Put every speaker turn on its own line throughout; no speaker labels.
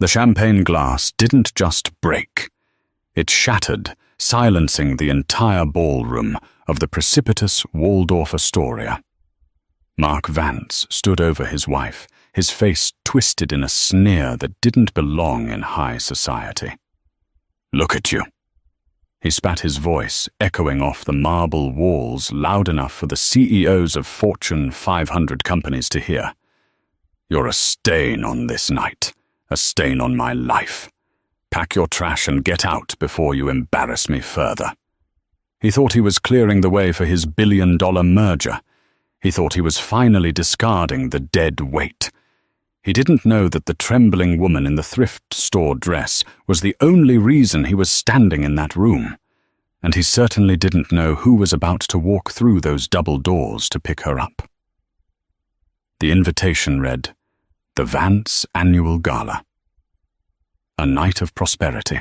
The champagne glass didn't just break. It shattered, silencing the entire ballroom of the precipitous Waldorf Astoria. Mark Vance stood over his wife, his face twisted in a sneer that didn't belong in high society. "Look at you." He spat his voice, echoing off the marble walls loud enough for the CEOs of Fortune 500 companies to hear. "You're a stain on this night, a stain on my life. Pack your trash and get out before you embarrass me further." He thought he was clearing the way for his billion-dollar merger. He thought he was finally discarding the dead weight. He didn't know that the trembling woman in the thrift store dress was the only reason he was standing in that room, and he certainly didn't know who was about to walk through those double doors to pick her up. The invitation read, "The Vance Annual Gala. A night of prosperity."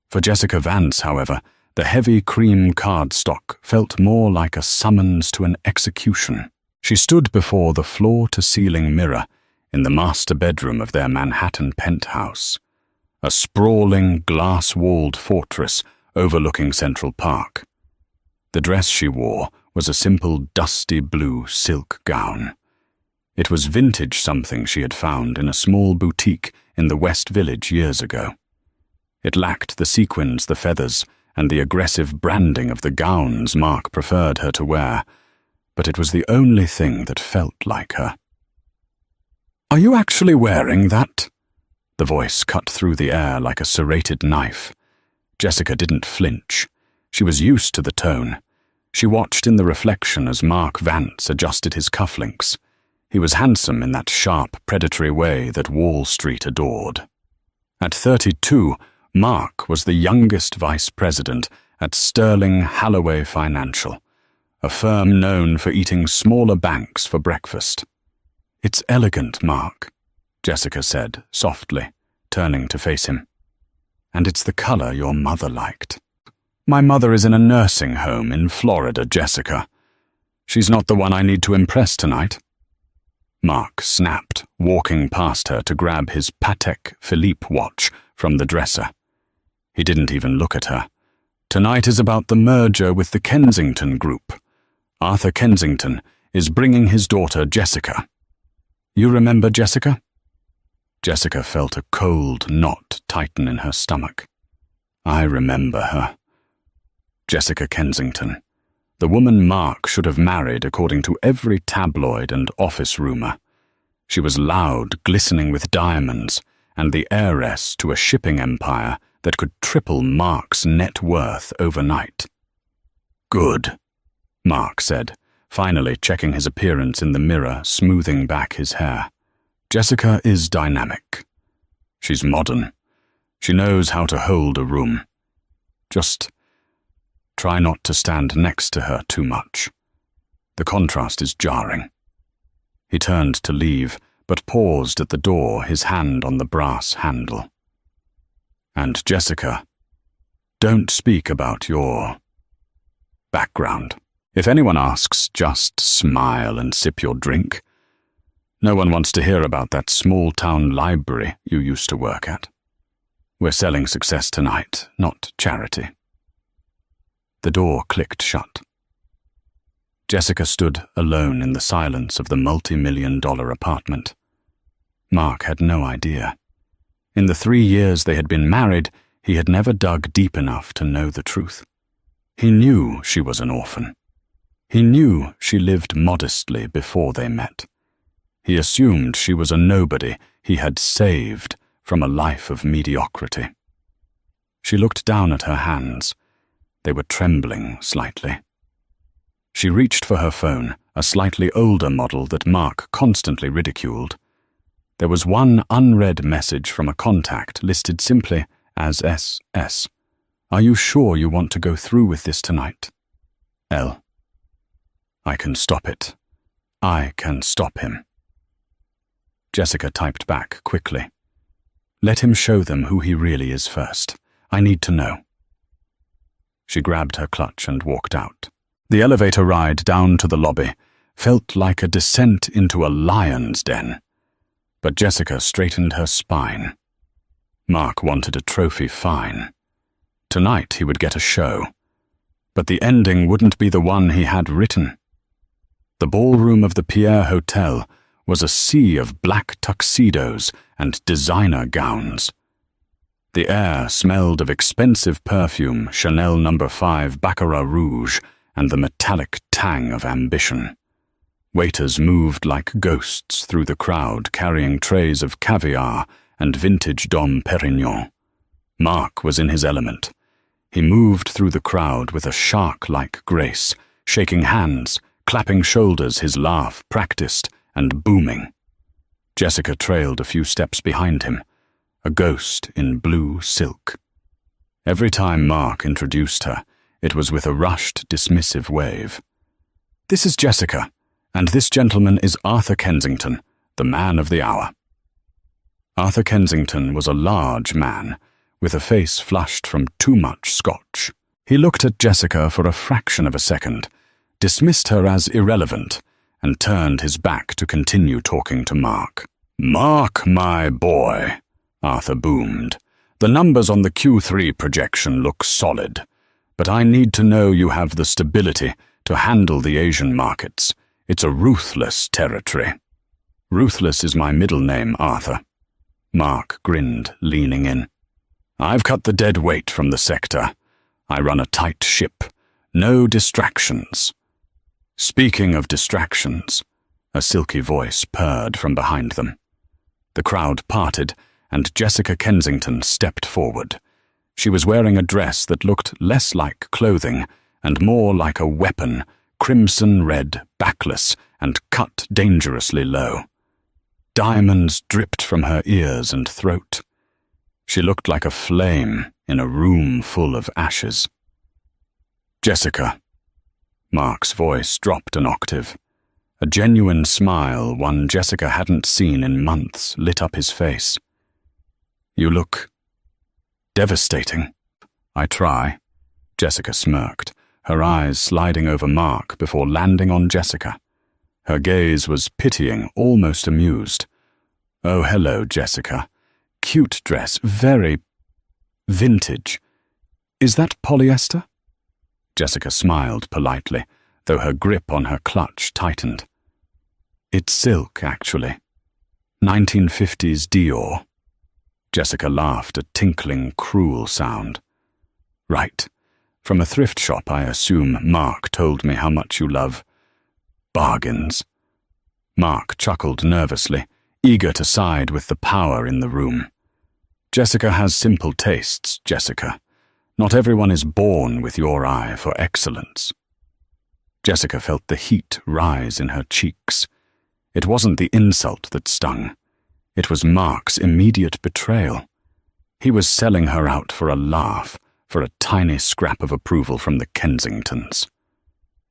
For Jessica Vance, however, the heavy cream cardstock felt more like a summons to an execution. She stood before the floor-to-ceiling mirror in the master bedroom of their Manhattan penthouse, a sprawling, glass-walled fortress overlooking Central Park. The dress she wore was a simple, dusty blue silk gown. It was vintage something she had found in a small boutique in the West Village years ago. It lacked the sequins, the feathers, and the aggressive branding of the gowns Mark preferred her to wear, but it was the only thing that felt like her. "Are you actually wearing that?" The voice cut through the air like a serrated knife. Jessica didn't flinch. She was used to the tone. She watched in the reflection as Mark Vance adjusted his cufflinks. He was handsome in that sharp, predatory way that Wall Street adored. At 32, Mark was the youngest vice president at Sterling Holloway Financial, a firm known for eating smaller banks for breakfast. "It's elegant, Mark," Jessica said, softly, turning to face him. "And it's the color your mother liked." "My mother is in a nursing home in Florida, Jessica. She's not the one I need to impress tonight." Mark snapped, walking past her to grab his Patek Philippe watch from the dresser. He didn't even look at her. "Tonight is about the merger with the Kensington Group. Arthur Kensington is bringing his daughter Jessica. You remember Jessica?" Jessica felt a cold knot tighten in her stomach. "I remember her. Jessica Kensington, the woman Mark should have married according to every tabloid and office rumor. She was loud, glistening with diamonds, and the heiress to a shipping empire that could triple Mark's net worth overnight." "Good," Mark said, finally checking his appearance in the mirror, smoothing back his hair. "Jessica is dynamic. She's modern. She knows how to hold a room. Just try not to stand next to her too much. The contrast is jarring." He turned to leave, but paused at the door, his hand on the brass handle. "And Jessica, don't speak about your background. If anyone asks, just smile and sip your drink. No one wants to hear about that small-town library you used to work at. We're selling success tonight, not charity." The door clicked shut. Jessica stood alone in the silence of the multi-million-dollar apartment. Mark had no idea. In the 3 years they had been married, he had never dug deep enough to know the truth. He knew she was an orphan. He knew she lived modestly before they met. He assumed she was a nobody he had saved from a life of mediocrity. She looked down at her hands. They were trembling slightly. She reached for her phone, a slightly older model that Mark constantly ridiculed. There was one unread message from a contact listed simply as SS. "Are you sure you want to go through with this tonight?" L. "I can stop it. I can stop him." Jessica typed back quickly. "Let him show them who he really is first. I need to know." She grabbed her clutch and walked out. The elevator ride down to the lobby felt like a descent into a lion's den. But Jessica straightened her spine. Mark wanted a trophy fine. Tonight he would get a show. But the ending wouldn't be the one he had written. The ballroom of the Pierre Hotel was a sea of black tuxedos and designer gowns. The air smelled of expensive perfume, Chanel No. 5 Baccarat Rouge, and the metallic tang of ambition. Waiters moved like ghosts through the crowd, carrying trays of caviar and vintage Dom Perignon. Mark was in his element. He moved through the crowd with a shark-like grace, shaking hands, clapping shoulders, his laugh practiced and booming. Jessica trailed a few steps behind him, a ghost in blue silk. Every time Mark introduced her, it was with a rushed, dismissive wave. "This is Jessica, and this gentleman is Arthur Kensington, the man of the hour." Arthur Kensington was a large man, with a face flushed from too much scotch. He looked at Jessica for a fraction of a second, dismissed her as irrelevant, and turned his back to continue talking to Mark. "Mark, my boy," Arthur boomed, "the numbers on the Q3 projection look solid, but I need to know you have the stability to handle the Asian markets. It's a ruthless territory." "Ruthless is my middle name, Arthur." Mark grinned, leaning in. "I've cut the dead weight from the sector. I run a tight ship. No distractions." "Speaking of distractions," a silky voice purred from behind them. The crowd parted, and Jessica Kensington stepped forward. She was wearing a dress that looked less like clothing and more like a weapon, crimson red, backless, and cut dangerously low. Diamonds dripped from her ears and throat. She looked like a flame in a room full of ashes. "Jessica." Mark's voice dropped an octave. A genuine smile, one Jessica hadn't seen in months, lit up his face. "You look devastating." "I try." Jessica smirked, her eyes sliding over Mark before landing on Jessica. Her gaze was pitying, almost amused. "Oh, hello, Jessica. Cute dress, very vintage. Is that polyester?" Jessica smiled politely, though her grip on her clutch tightened. "It's silk, actually. 1950s Dior." Jessica laughed, a tinkling, cruel sound. "Right. From a thrift shop, I assume. Mark told me how much you love bargains." Mark chuckled nervously, eager to side with the power in the room. "Jessica has simple tastes, Jessica. Not everyone is born with your eye for excellence." Jessica felt the heat rise in her cheeks. It wasn't the insult that stung. It was Mark's immediate betrayal. He was selling her out for a laugh, for a tiny scrap of approval from the Kensingtons.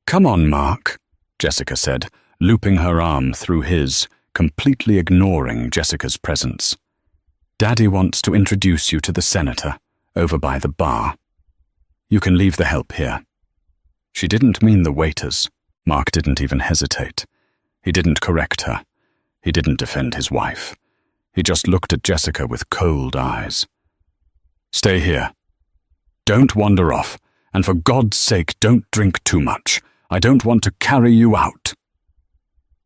"Come on, Mark," Jessica said, looping her arm through his, completely ignoring Jessica's presence. "Daddy wants to introduce you to the senator, over by the bar. You can leave the help here." She didn't mean the waiters. Mark didn't even hesitate. He didn't correct her. He didn't defend his wife. He just looked at Jessica with cold eyes. "Stay here. Don't wander off, and for God's sake, don't drink too much. I don't want to carry you out."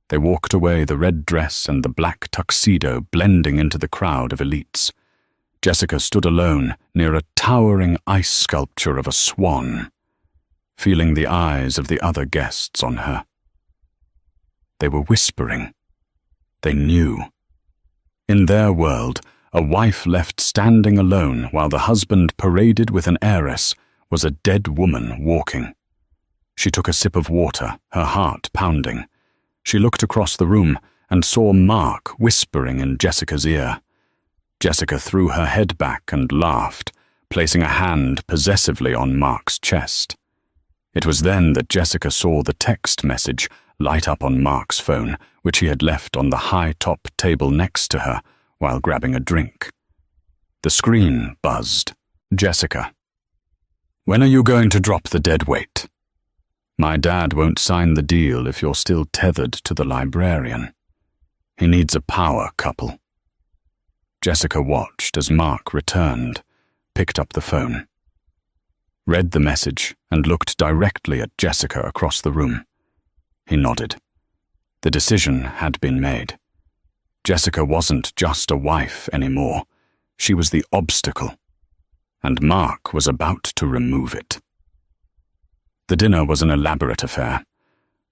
They walked away, the red dress and the black tuxedo blending into the crowd of elites. Jessica stood alone near a towering ice sculpture of a swan, feeling the eyes of the other guests on her. They were whispering. They knew. In their world, a wife left standing alone while the husband paraded with an heiress was a dead woman walking. She took a sip of water, her heart pounding. She looked across the room and saw Mark whispering in Jessica's ear. Jessica threw her head back and laughed, placing a hand possessively on Mark's chest. It was then that Jessica saw the text message light up on Mark's phone, which he had left on the high-top table next to her while grabbing a drink. The screen buzzed. "Jessica, when are you going to drop the dead weight? My dad won't sign the deal if you're still tethered to the librarian. He needs a power couple." Jessica watched as Mark returned, picked up the phone, read the message, and looked directly at Jessica across the room. He nodded. The decision had been made. Jessica wasn't just a wife anymore. She was the obstacle, and Mark was about to remove it. The dinner was an elaborate affair.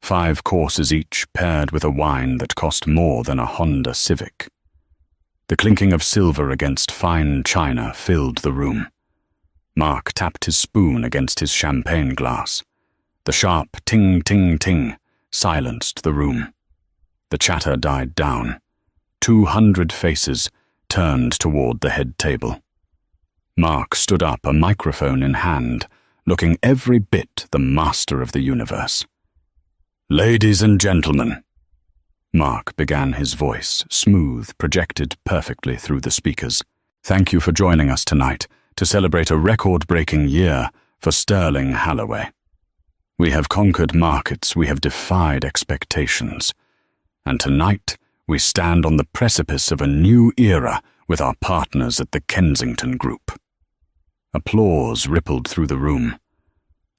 5 courses each, paired with a wine that cost more than a Honda Civic. The clinking of silver against fine china filled the room. Mark tapped his spoon against his champagne glass. The sharp ting, ting, ting silenced the room. The chatter died down. 200 faces turned toward the head table. Mark stood up, a microphone in hand, looking every bit the master of the universe. "Ladies and gentlemen," Mark began, his voice smooth, projected perfectly through the speakers. "Thank you for joining us tonight to celebrate a record-breaking year for Sterling Holloway. We have conquered markets, we have defied expectations, and tonight we stand on the precipice of a new era with our partners at the Kensington Group." Applause rippled through the room.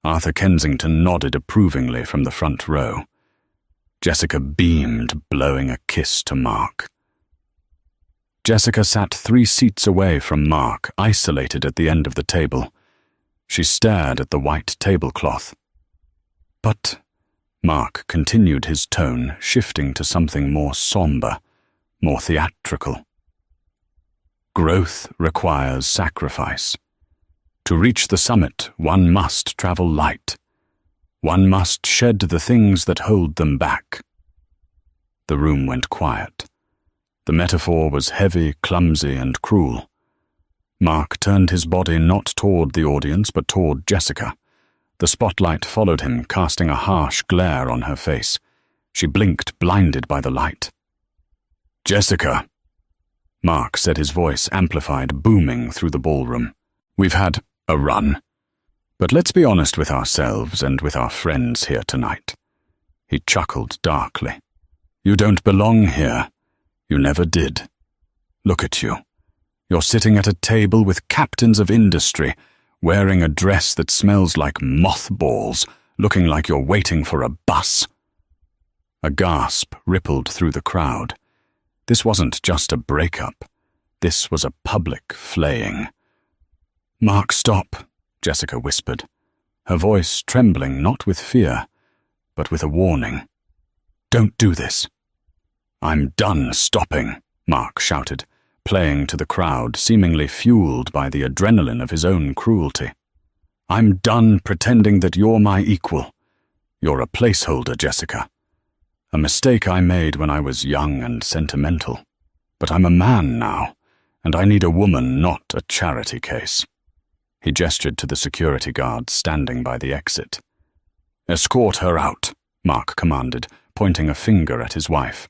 Arthur Kensington nodded approvingly from the front row. Jessica beamed, blowing a kiss to Mark. Jessica sat 3 seats away from Mark, isolated at the end of the table. She stared at the white tablecloth. "But," Mark continued, his tone shifting to something more somber, more theatrical. "Growth requires sacrifice. To reach the summit, one must travel light. One must shed the things that hold them back." The room went quiet. The metaphor was heavy, clumsy, and cruel. Mark turned his body not toward the audience, but toward Jessica. The spotlight followed him, casting a harsh glare on her face. She blinked, blinded by the light. "Jessica," Mark said, his voice amplified, booming through the ballroom. "We've had a run. But let's be honest with ourselves and with our friends here tonight." He chuckled darkly. "You don't belong here. You never did. Look at you. You're sitting at a table with captains of industry, wearing a dress that smells like mothballs, looking like you're waiting for a bus." A gasp rippled through the crowd. This wasn't just a breakup. This was a public flaying. "Mark, stop," Jessica whispered, her voice trembling not with fear, but with a warning. "Don't do this." "I'm done stopping," Mark shouted, playing to the crowd, seemingly fueled by the adrenaline of his own cruelty. "I'm done pretending that you're my equal. You're a placeholder, Jessica. A mistake I made when I was young and sentimental. But I'm a man now, and I need a woman, not a charity case." He gestured to the security guards standing by the exit. "Escort her out," Mark commanded, pointing a finger at his wife.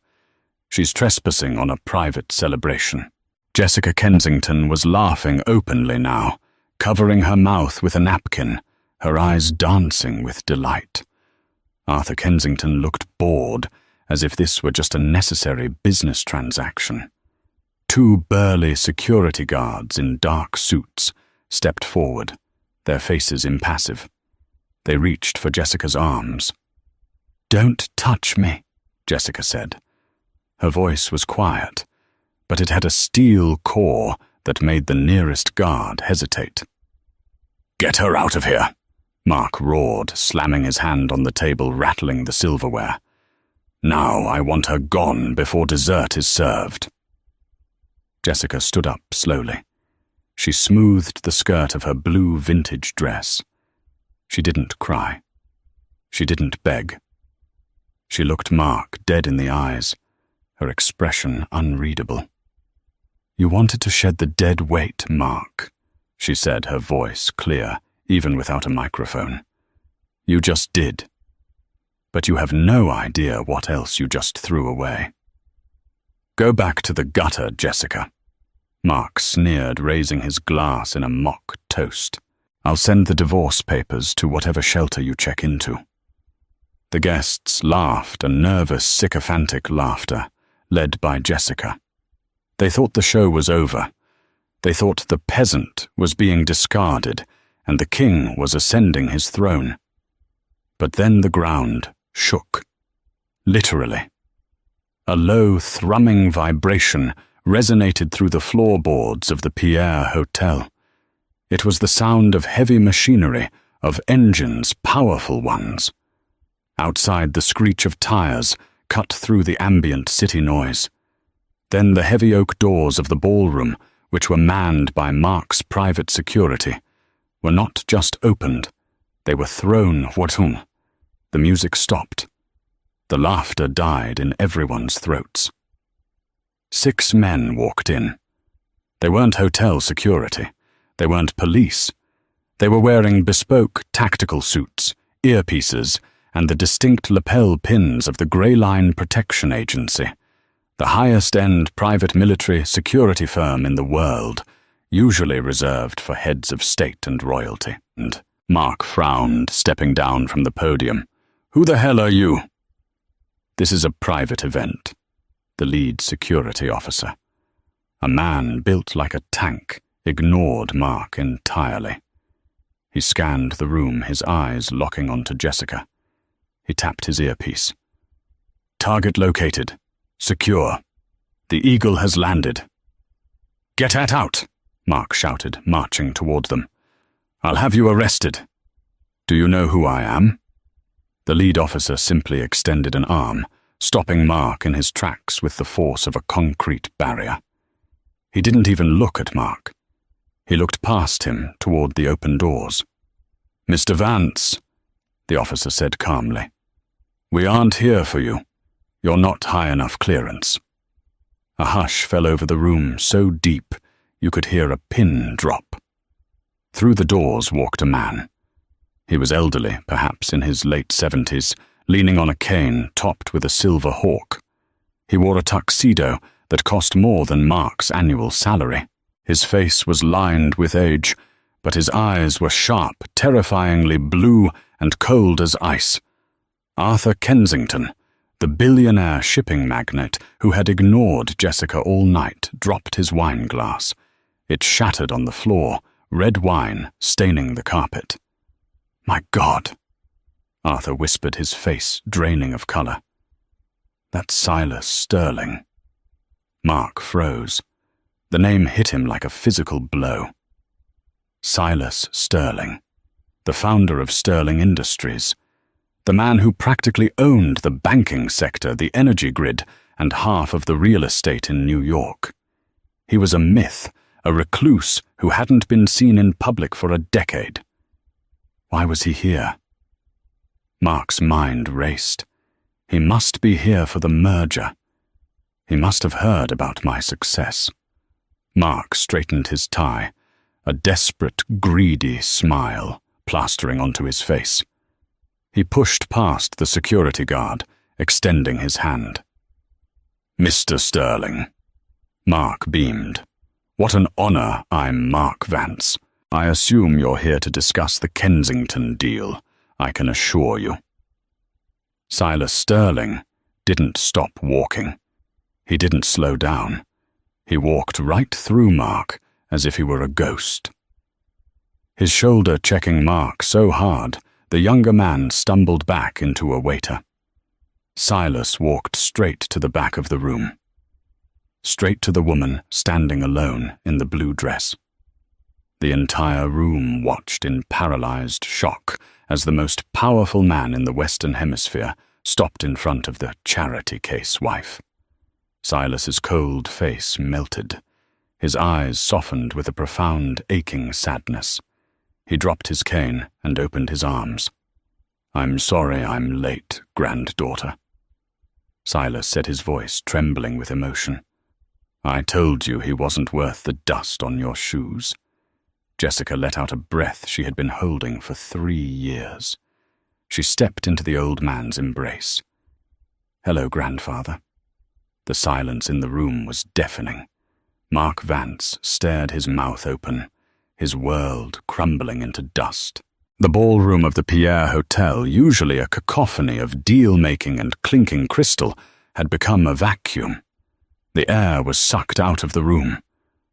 "She's trespassing on a private celebration." Jessica Kensington was laughing openly now, covering her mouth with a napkin, her eyes dancing with delight. Arthur Kensington looked bored, as if this were just a necessary business transaction. 2 burly security guards in dark suits stepped forward, their faces impassive. They reached for Jessica's arms. "Don't touch me," Jessica said. Her voice was quiet, but it had a steel core that made the nearest guard hesitate. "Get her out of here," Mark roared, slamming his hand on the table, rattling the silverware. "Now I want her gone before dessert is served." Jessica stood up slowly. She smoothed the skirt of her blue vintage dress. She didn't cry. She didn't beg. She looked Mark dead in the eyes, her expression unreadable. "You wanted to shed the dead weight, Mark," she said, her voice clear, even without a microphone. "You just did. But you have no idea what else you just threw away." "Go back to the gutter, Jessica," Mark sneered, raising his glass in a mock toast. "I'll send the divorce papers to whatever shelter you check into." The guests laughed, a nervous, sycophantic laughter, led by Jessica. They thought the show was over. They thought the peasant was being discarded and the king was ascending his throne. But then the ground shook. Literally. A low, thrumming vibration resonated through the floorboards of the Pierre Hotel. It was the sound of heavy machinery, of engines, powerful ones. Outside, the screech of tires cut through the ambient city noise. Then the heavy oak doors of the ballroom, which were manned by Mark's private security, were not just opened, they were thrown whatung. The music stopped. The laughter died in everyone's throats. 6 men walked in. They weren't hotel security. They weren't police. They were wearing bespoke tactical suits, earpieces, and the distinct lapel pins of the Grey Line Protection Agency, the highest-end private military security firm in the world, usually reserved for heads of state and royalty. And Mark frowned, stepping down from the podium. "Who the hell are you?" "This is a private event," the lead security officer. A man built like a tank ignored Mark entirely. He scanned the room, his eyes locking onto Jessica. He tapped his earpiece. "Target located. Secure. The Eagle has landed." "Get out!" Mark shouted, marching toward them. "I'll have you arrested." "Do you know who I am?" The lead officer simply extended an arm, stopping Mark in his tracks with the force of a concrete barrier. He didn't even look at Mark. He looked past him toward the open doors. "Mr. Vance," the officer said calmly, "we aren't here for you. You're not high enough clearance." A hush fell over the room so deep you could hear a pin drop. Through the doors walked a man. He was elderly, perhaps in his late 70s, leaning on a cane topped with a silver hawk. He wore a tuxedo that cost more than Mark's annual salary. His face was lined with age, but his eyes were sharp, terrifyingly blue and cold as ice. Arthur Kensington, the billionaire shipping magnate who had ignored Jessica all night, dropped his wine glass. It shattered on the floor, red wine staining the carpet. "My God," Arthur whispered, his face draining of color. "That's Silas Sterling." Mark froze. The name hit him like a physical blow. Silas Sterling, the founder of Sterling Industries, the man who practically owned the banking sector, the energy grid, and half of the real estate in New York. He was a myth, a recluse who hadn't been seen in public for a decade. Why was he here? Mark's mind raced. He must be here for the merger. He must have heard about my success. Mark straightened his tie, a desperate, greedy smile plastering onto his face. He pushed past the security guard, extending his hand. "Mr. Sterling." Mark beamed. "What an honor. I'm Mark Vance. I assume you're here to discuss the Kensington deal, I can assure you." Silas Sterling didn't stop walking. He didn't slow down. He walked right through Mark as if he were a ghost. His shoulder checking Mark so hard, the younger man stumbled back into a waiter. Silas walked straight to the back of the room. Straight to the woman standing alone in the blue dress. The entire room watched in paralyzed shock as the most powerful man in the Western Hemisphere stopped in front of the charity case wife. Silas's cold face melted. His eyes softened with a profound, aching sadness. He dropped his cane and opened his arms. "I'm sorry I'm late, granddaughter." Silas said, his voice trembling with emotion. "I told you he wasn't worth the dust on your shoes." Jessica let out a breath she had been holding for 3 years. She stepped into the old man's embrace. "Hello, grandfather." The silence in the room was deafening. Mark Vance stared, his mouth open, his world crumbling into dust. The ballroom of the Pierre Hotel, usually a cacophony of deal-making and clinking crystal, had become a vacuum. The air was sucked out of the room.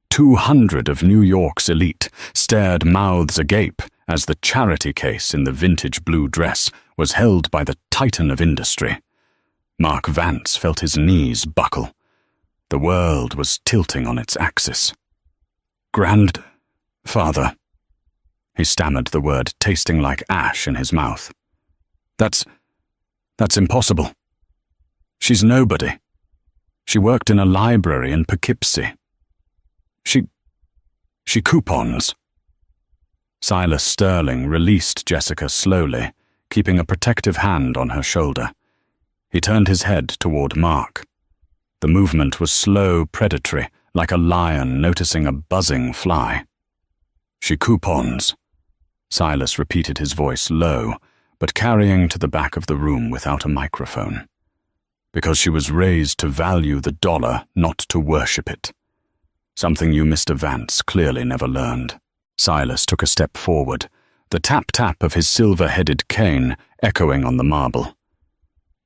200 of New York's elite stared mouths agape as the charity case in the vintage blue dress was held by the titan of industry. Mark Vance felt his knees buckle. The world was tilting on its axis. "Grandfather," he stammered the word, tasting like ash in his mouth. That's impossible. She's nobody. She worked in a library in Poughkeepsie. She coupons." Silas Sterling released Jessica slowly, keeping a protective hand on her shoulder. He turned his head toward Mark. The movement was slow, predatory, like a lion noticing a buzzing fly. "She coupons," Silas repeated, his voice low, but carrying to the back of the room without a microphone. "Because she was raised to value the dollar, not to worship it. Something you, Mr. Vance, clearly never learned." Silas took a step forward, the tap-tap of his silver-headed cane echoing on the marble.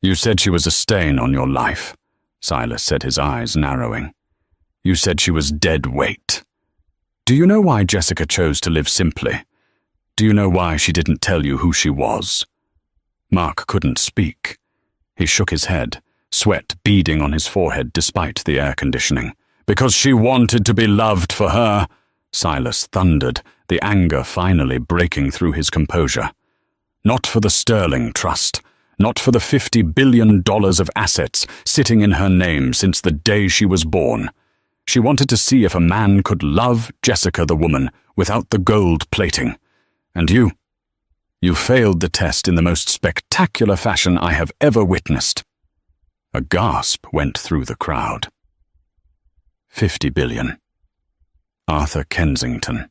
"You said she was a stain on your life," Silas said, his eyes narrowing. "You said she was dead weight. Do you know why Jessica chose to live simply? Do you know why she didn't tell you who she was?" Mark couldn't speak. He shook his head, sweat beading on his forehead despite the air conditioning. "Because she wanted to be loved for her," Silas thundered, the anger finally breaking through his composure. "Not for the Sterling Trust, not for the $50 billion of assets sitting in her name since the day she was born. She wanted to see if a man could love Jessica the woman without the gold plating. And you failed the test in the most spectacular fashion I have ever witnessed." A gasp went through the crowd. 50 billion. Arthur Kensington.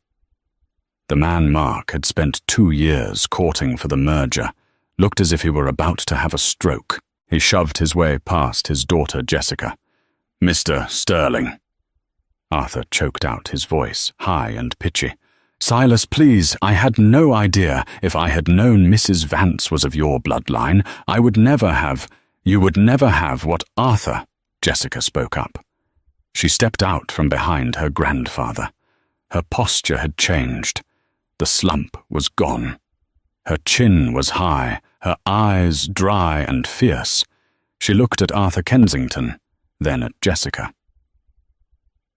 The man Mark had spent 2 years courting for the merger looked as if he were about to have a stroke. He shoved his way past his daughter Jessica. "Mr. Sterling." Arthur choked out, his voice high and pitchy. "Silas, please, I had no idea. If I had known Mrs. Vance was of your bloodline, I would never have—" "You would never have what Arthur," Jessica spoke up. She stepped out from behind her grandfather. Her posture had changed. The slump was gone. Her chin was high, her eyes dry and fierce. She looked at Arthur Kensington, then at Jessica.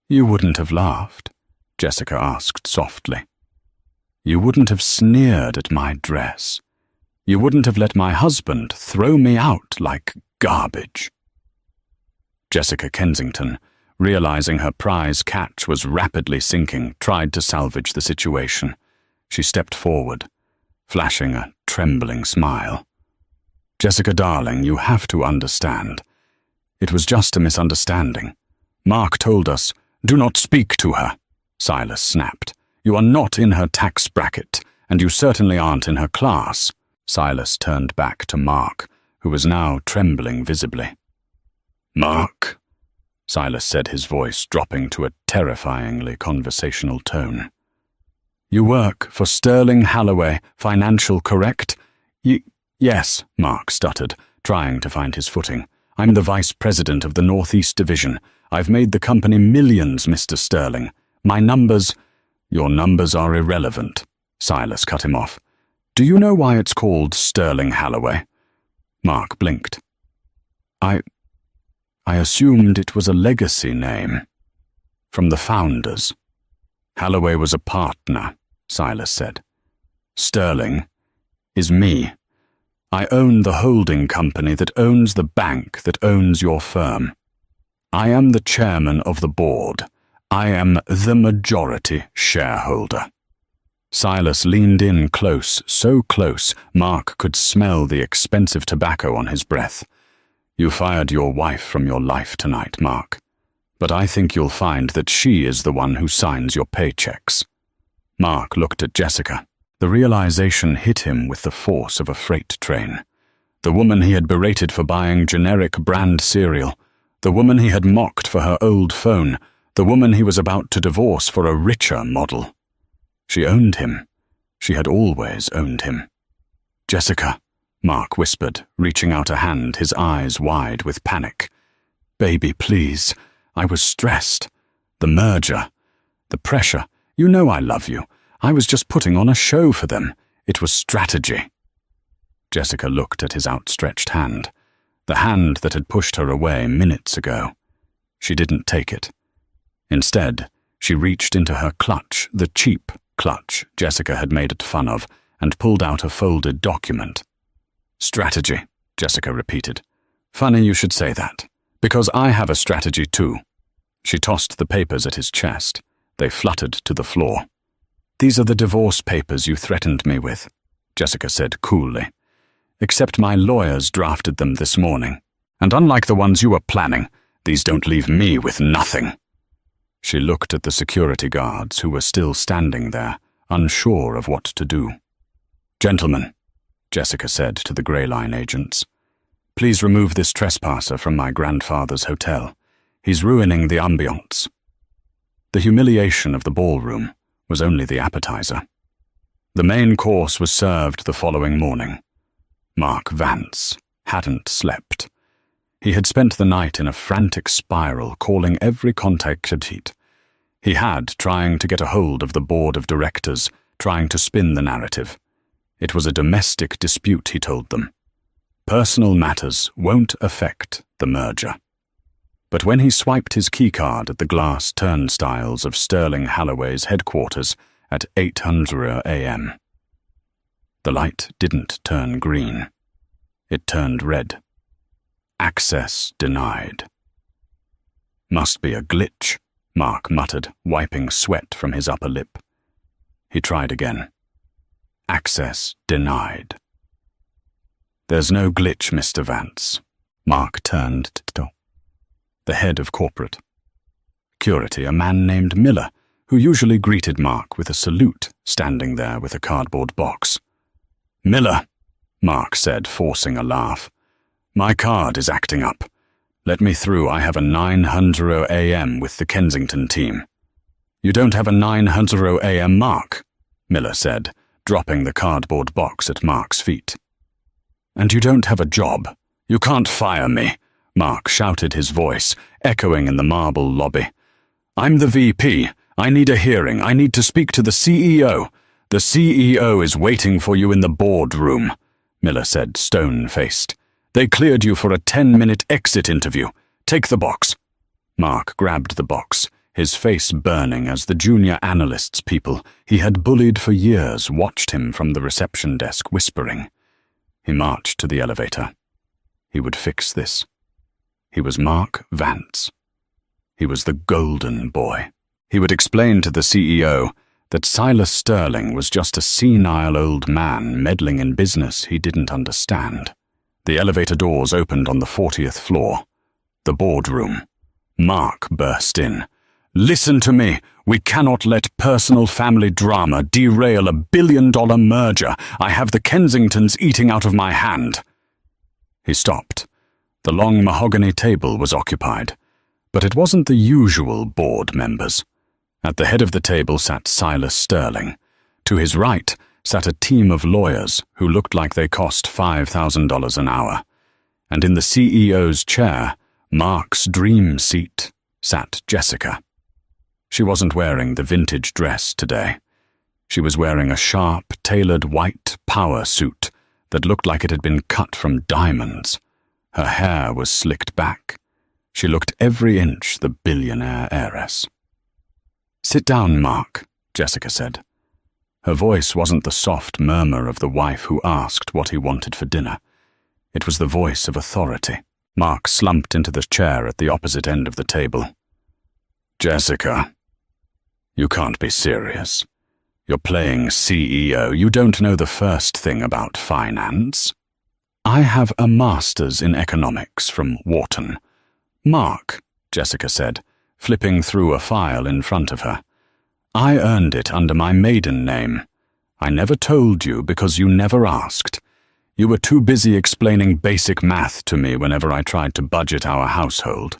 "You wouldn't have laughed?" Jessica asked softly. "You wouldn't have sneered at my dress? You wouldn't have let my husband throw me out like garbage?" Jessica Kensington, realizing her prize catch was rapidly sinking, tried to salvage the situation. She stepped forward, flashing a trembling smile. "Jessica, darling, you have to understand. It was just a misunderstanding. Mark told us—" "Do not speak to her," Silas snapped. "You are not in her tax bracket, and you certainly aren't in her class." Silas turned back to Mark, who was now trembling visibly. "Mark," Silas said, his voice dropping to a terrifyingly conversational tone. "You work for Sterling Holloway Financial, correct?" Yes, Mark stuttered, trying to find his footing. "I'm the vice president of the Northeast Division. I've made the company millions, Mr. Sterling. My numbers—" "Your numbers are irrelevant," Silas cut him off. "Do you know why it's called Sterling Holloway?" Mark blinked. I assumed it was a legacy name. From the founders." "Holloway was a partner," Silas said. "Sterling is me. I own the holding company that owns the bank that owns your firm. I am the chairman of the board. I am the majority shareholder." Silas leaned in close, so close Mark could smell the expensive tobacco on his breath. "You fired your wife from your life tonight, Mark. But I think you'll find that she is the one who signs your paychecks." Mark looked at Jessica. The realization hit him with the force of a freight train. The woman he had berated for buying generic brand cereal, the woman he had mocked for her old phone, the woman he was about to divorce for a richer model. She owned him. She had always owned him. "Jessica," Mark whispered, reaching out a hand, his eyes wide with panic. "Baby, please. I was stressed. The merger. The pressure. You know I love you. I was just putting on a show for them. It was strategy." Jessica looked at his outstretched hand, the hand that had pushed her away minutes ago. She didn't take it. Instead, she reached into her clutch, the cheap clutch Jessica had made fun of, and pulled out a folded document. "Strategy," Jessica repeated. "Funny you should say that, because I have a strategy too." She tossed the papers at his chest. They fluttered to the floor. "These are the divorce papers you threatened me with," Jessica said coolly. "Except my lawyers drafted them this morning. And unlike the ones you were planning, these don't leave me with nothing." She looked at the security guards who were still standing there, unsure of what to do. "Gentlemen," Jessica said to the Grey Line agents, "please remove this trespasser from my grandfather's hotel. He's ruining the ambiance." The humiliation of the ballroom was only the appetizer. The main course was served the following morning. Mark Vance hadn't slept. He had spent the night in a frantic spiral, calling every contact he had, trying to get a hold of the board of directors, trying to spin the narrative. It was a domestic dispute, he told them. Personal matters won't affect the merger. But when he swiped his keycard at the glass turnstiles of Sterling Halloway's headquarters at 8:00 a.m., the light didn't turn green. It turned red. Access denied. "Must be a glitch," Mark muttered, wiping sweat from his upper lip. He tried again. Access denied. "There's no glitch, Mr. Vance." Mark turned to the head of corporate security, a man named Miller, who usually greeted Mark with a salute, standing there with a cardboard box. "Miller," Mark said, forcing a laugh. "My card is acting up. Let me through. I have a 9:00 a.m. with the Kensington team." "You don't have a 9:00 a.m., Mark," Miller said, dropping the cardboard box at Mark's feet. "And you don't have a job. You can't fire me," Mark shouted, his voice echoing in the marble lobby. "I'm the VP. I need a hearing. I need to speak to the CEO. The CEO is waiting for you in the boardroom," Miller said, stone-faced. "They cleared you for a 10-minute exit interview. Take the box." Mark grabbed the box, his face burning as the junior analysts people he had bullied for years watched him from the reception desk, whispering. He marched to the elevator. He would fix this. He was Mark Vance. He was the golden boy. He would explain to the CEO that Silas Sterling was just a senile old man meddling in business he didn't understand. The elevator doors opened on the 40th floor. The boardroom. Mark burst in. "Listen to me. We cannot let personal family drama derail $1 billion merger. I have the Kensingtons eating out of my hand." He stopped. The long mahogany table was occupied, but it wasn't the usual board members. At the head of the table sat Silas Sterling. To his right sat a team of lawyers who looked like they cost $5,000 an hour. And in the CEO's chair, Mark's dream seat, sat Jessica. She wasn't wearing the vintage dress today. She was wearing a sharp, tailored white power suit that looked like it had been cut from diamonds. Her hair was slicked back. She looked every inch the billionaire heiress. "Sit down, Mark," Jessica said. Her voice wasn't the soft murmur of the wife who asked what he wanted for dinner. It was the voice of authority. Mark slumped into the chair at the opposite end of the table. "Jessica, you can't be serious. You're playing CEO. You don't know the first thing about finance." "I have a master's in economics from Wharton." "Mark," Jessica said, flipping through a file in front of her. "I earned it under my maiden name. I never told you because you never asked. You were too busy explaining basic math to me whenever I tried to budget our household."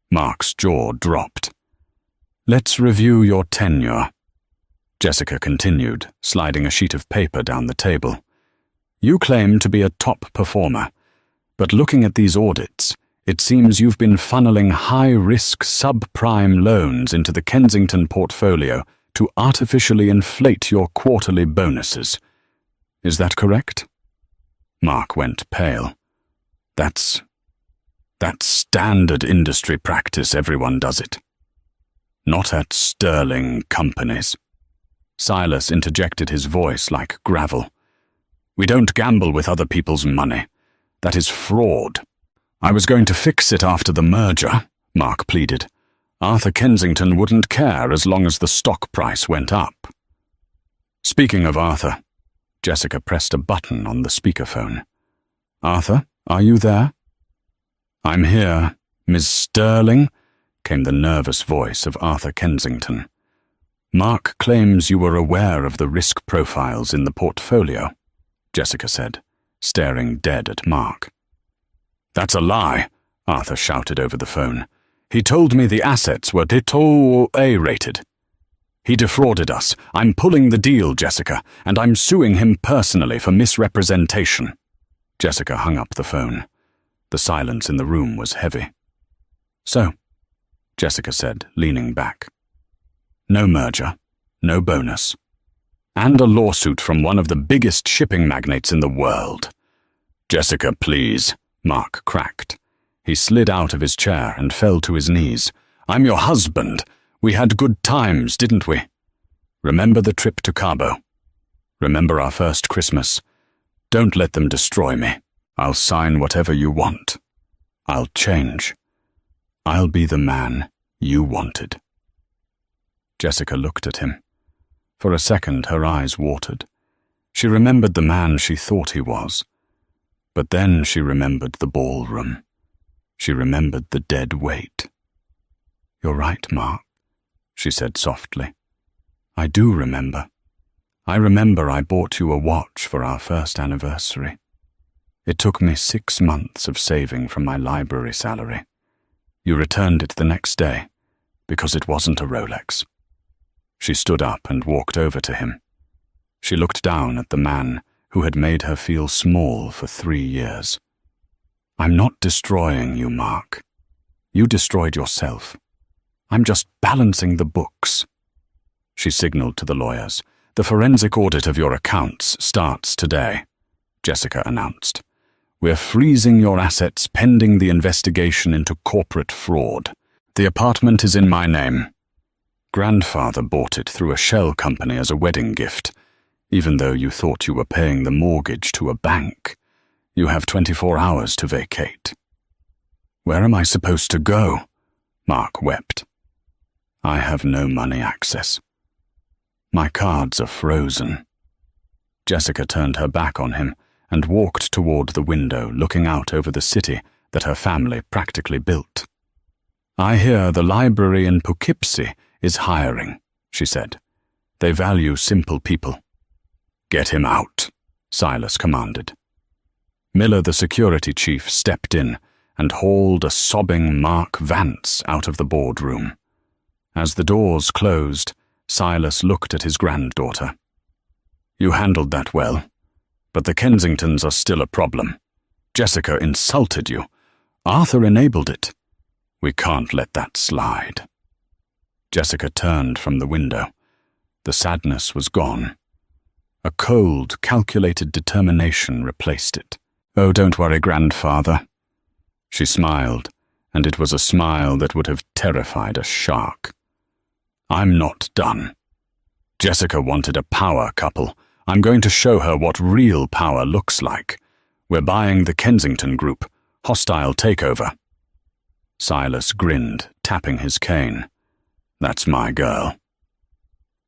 Mark's jaw dropped. "Let's review your tenure," Jessica continued, sliding a sheet of paper down the table. "You claim to be a top performer, but looking at these audits, It seems you've been funneling high-risk subprime loans into the Kensington portfolio to artificially inflate your quarterly bonuses. Is that correct?" Mark went pale. That's standard industry practice. Everyone does it. Not at sterling companies. Silas interjected his voice like gravel. "We don't gamble with other people's money. That is fraud." "I was going to fix it after the merger," Mark pleaded. "Arthur Kensington wouldn't care as long as the stock price went up." Speaking of Arthur, Jessica pressed a button on the speakerphone. "Arthur, are you there?" "I'm here, Miss Sterling," came the nervous voice of Arthur Kensington. "Mark claims you were aware of the risk profiles in the portfolio," Jessica said, staring dead at Mark. "That's a lie," Arthur shouted over the phone. "He told me the assets were A-rated. He defrauded us. I'm pulling the deal, Jessica, and I'm suing him personally for misrepresentation." Jessica hung up the phone. The silence in the room was heavy. "So," Jessica said, leaning back. "No merger, no bonus, and a lawsuit from one of the biggest shipping magnates in the world." "Jessica, please," Mark cracked. He slid out of his chair and fell to his knees. "I'm your husband. We had good times, didn't we? Remember the trip to Cabo? Remember our first Christmas? Don't let them destroy me. I'll sign whatever you want. I'll change. I'll be the man you wanted." Jessica looked at him. For a second, her eyes watered. She remembered the man she thought he was. But then she remembered the ballroom. She remembered the dead weight. "You're right, Mark," she said softly. "I do remember. I remember I bought you a watch for our first anniversary. It took me 6 months of saving from my library salary. You returned it the next day, because it wasn't a Rolex." She stood up and walked over to him. She looked down at the man who had made her feel small for 3 years. "I'm not destroying you, Mark. You destroyed yourself. I'm just balancing the books." She signaled to the lawyers. "The forensic audit of your accounts starts today," Jessica announced. "We're freezing your assets pending the investigation into corporate fraud. The apartment is in my name. Grandfather bought it through a shell company as a wedding gift, even though you thought you were paying the mortgage to a bank. You have 24 hours to vacate." "Where am I supposed to go?" Mark wept. "I have no money access. My cards are frozen." Jessica turned her back on him and walked toward the window, looking out over the city that her family practically built. "I hear the library in Poughkeepsie is hiring," she said. "They value simple people." "Get him out," Silas commanded. Miller, the security chief, stepped in and hauled a sobbing Mark Vance out of the boardroom. As the doors closed, Silas looked at his granddaughter. "You handled that well, but the Kensingtons are still a problem. Jessica insulted you. Arthur enabled it. We can't let that slide." Jessica turned from the window. The sadness was gone. A cold, calculated determination replaced it. "Oh, don't worry, grandfather." She smiled, and it was a smile that would have terrified a shark. "I'm not done. Jessica wanted a power couple. I'm going to show her what real power looks like. We're buying the Kensington Group. Hostile takeover." Silas grinned, tapping his cane. "That's my girl."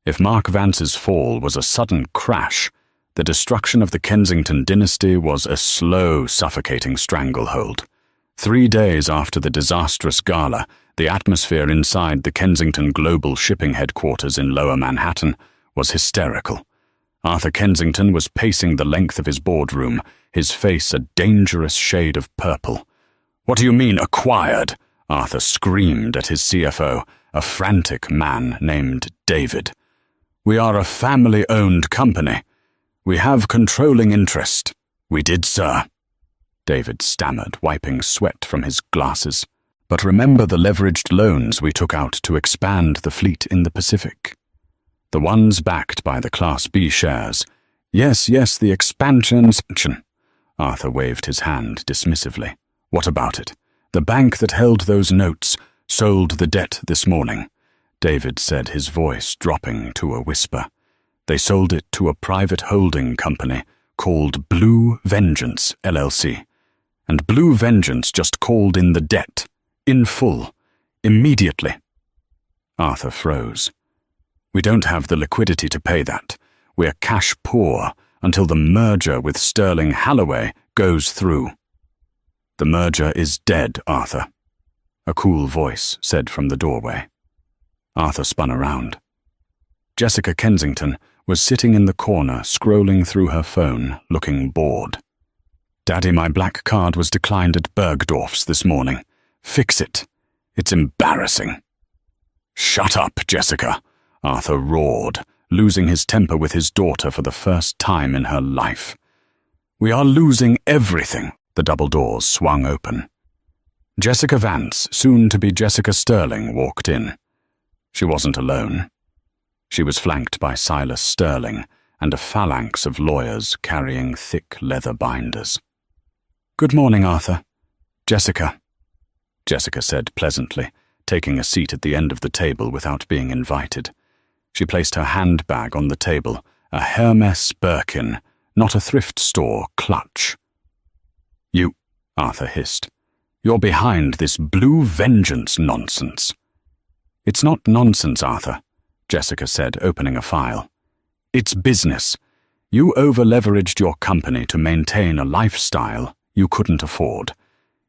If Mark Vance's fall was a sudden crash, the destruction of the Kensington dynasty was a slow, suffocating stranglehold. 3 days after the disastrous gala, the atmosphere inside the Kensington Global Shipping headquarters in Lower Manhattan was hysterical. Arthur Kensington was pacing the length of his boardroom, his face a dangerous shade of purple. "What do you mean, acquired?" Arthur screamed at his CFO, a frantic man named David. "We are a family-owned company. We have controlling interest." "We did, sir." David stammered, wiping sweat from his glasses. "But remember the leveraged loans we took out to expand the fleet in the Pacific. The ones backed by the Class B shares. Yes, the expansions." Arthur waved his hand dismissively. "What about it? The bank that held those notes sold the debt this morning," David said, his voice dropping to a whisper. "They sold it to a private holding company called Blue Vengeance, LLC. And Blue Vengeance just called in the debt, in full, immediately." Arthur froze. "We don't have the liquidity to pay that. We're cash poor until the merger with Sterling Holloway goes through." "The merger is dead, Arthur," a cool voice said from the doorway. Arthur spun around. Jessica Kensington was sitting in the corner, scrolling through her phone, looking bored. "Daddy, my black card was declined at Bergdorf's this morning. Fix it. It's embarrassing." "Shut up, Jessica," Arthur roared, losing his temper with his daughter for the first time in her life. "We are losing everything." The double doors swung open. Jessica Vance, soon to be Jessica Sterling, walked in. She wasn't alone. She was flanked by Silas Sterling and a phalanx of lawyers carrying thick leather binders. "Good morning, Arthur. Jessica," Jessica said pleasantly, taking a seat at the end of the table without being invited. She placed her handbag on the table, a Hermes Birkin, not a thrift store clutch. "You," Arthur hissed, "you're behind this Blue Vengeance nonsense." "It's not nonsense, Arthur," Jessica said, opening a file. "It's business. You over-leveraged your company to maintain a lifestyle you couldn't afford.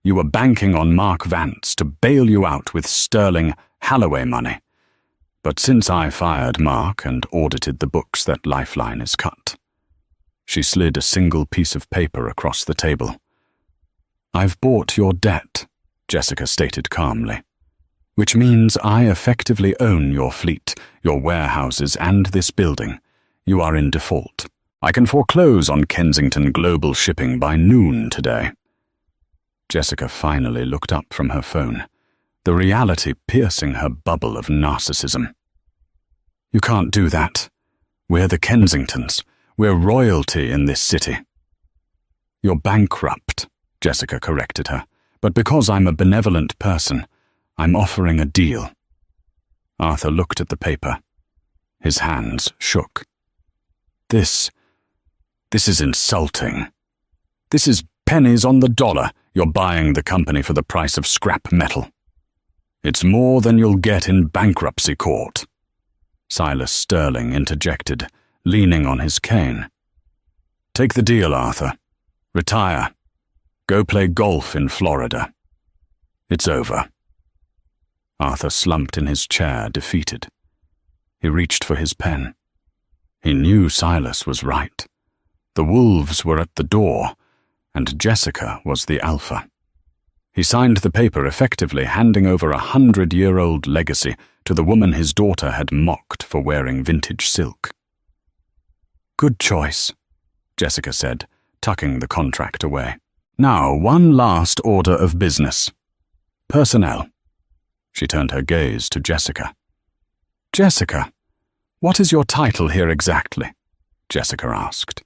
You were banking on Mark Vance to bail you out with Sterling Holloway money. But since I fired Mark and audited the books, that lifeline is cut." She slid a single piece of paper across the table. "I've bought your debt," Jessica stated calmly, "which means I effectively own your fleet, your warehouses, and this building. You are in default. I can foreclose on Kensington Global Shipping by noon today." Jessica finally looked up from her phone, the reality piercing her bubble of narcissism. "You can't do that. We're the Kensingtons. We're royalty in this city." "You're bankrupt," Jessica corrected her, "but because I'm a benevolent person, I'm offering a deal." Arthur looked at the paper. His hands shook. This is insulting. This is pennies on the dollar. You're buying the company for the price of scrap metal. It's more than you'll get in bankruptcy court." Silas Sterling interjected, leaning on his cane. "Take the deal, Arthur. Retire. Go play golf in Florida. It's over." Arthur slumped in his chair, defeated. He reached for his pen. He knew Silas was right. The wolves were at the door, and Jessica was the alpha. He signed the paper, effectively handing over a 100-year-old legacy to the woman his daughter had mocked for wearing vintage silk. "Good choice," Jessica said, tucking the contract away. "Now, one last order of business. Personnel." She turned her gaze to Jessica. "Jessica, what is your title here exactly?" Jessica asked.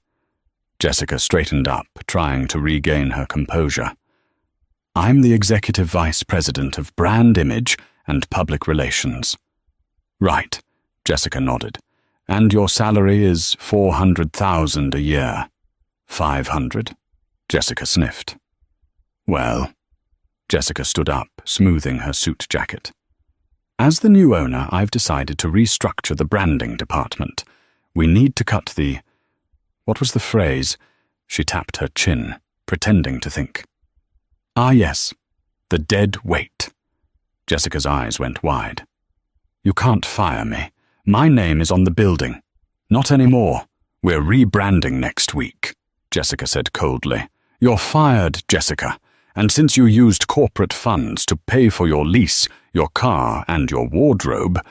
Jessica straightened up, trying to regain her composure. "I'm the Executive Vice President of Brand Image and Public Relations." "Right," Jessica nodded. "And your salary is $400,000 a year." $500? Jessica sniffed. "Well," Jessica stood up, smoothing her suit jacket. "As the new owner, I've decided to restructure the branding department. We need to cut the—" What was the phrase? She tapped her chin, pretending to think. "Ah, yes, the dead weight." Jessica's eyes went wide. "You can't fire me. My name is on the building." "Not anymore. We're rebranding next week," Jessica said coldly. "You're fired, Jessica. And since you used corporate funds to pay for your lease, your car, and your wardrobe,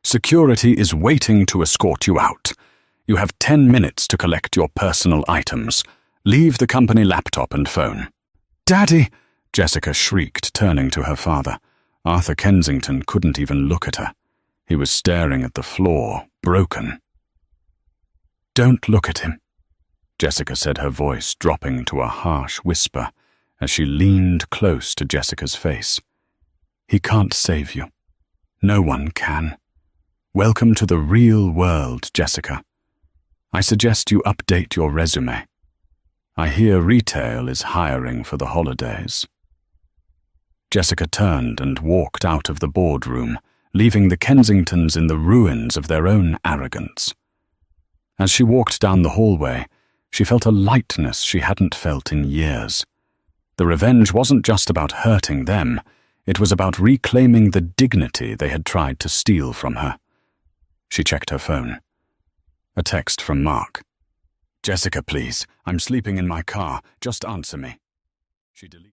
security is waiting to escort you out. You have 10 minutes to collect your personal items. Leave the company laptop and phone." Daddy!" Jessica shrieked, turning to her father. Arthur Kensington couldn't even look at her. He was staring at the floor, broken. "Don't look at him," Jessica said, her voice dropping to a harsh whisper as she leaned close to Jessica's face. "He can't save you. No one can. Welcome to the real world, Jessica. I suggest you update your resume. I hear retail is hiring for the holidays." Jessica turned and walked out of the boardroom, leaving the Kensingtons in the ruins of their own arrogance. As she walked down the hallway, she felt a lightness she hadn't felt in years. The revenge wasn't just about hurting them, it was about reclaiming the dignity they had tried to steal from her. She checked her phone. A text from Mark. "Jessica, please. I'm sleeping in my car. Just answer me." She deleted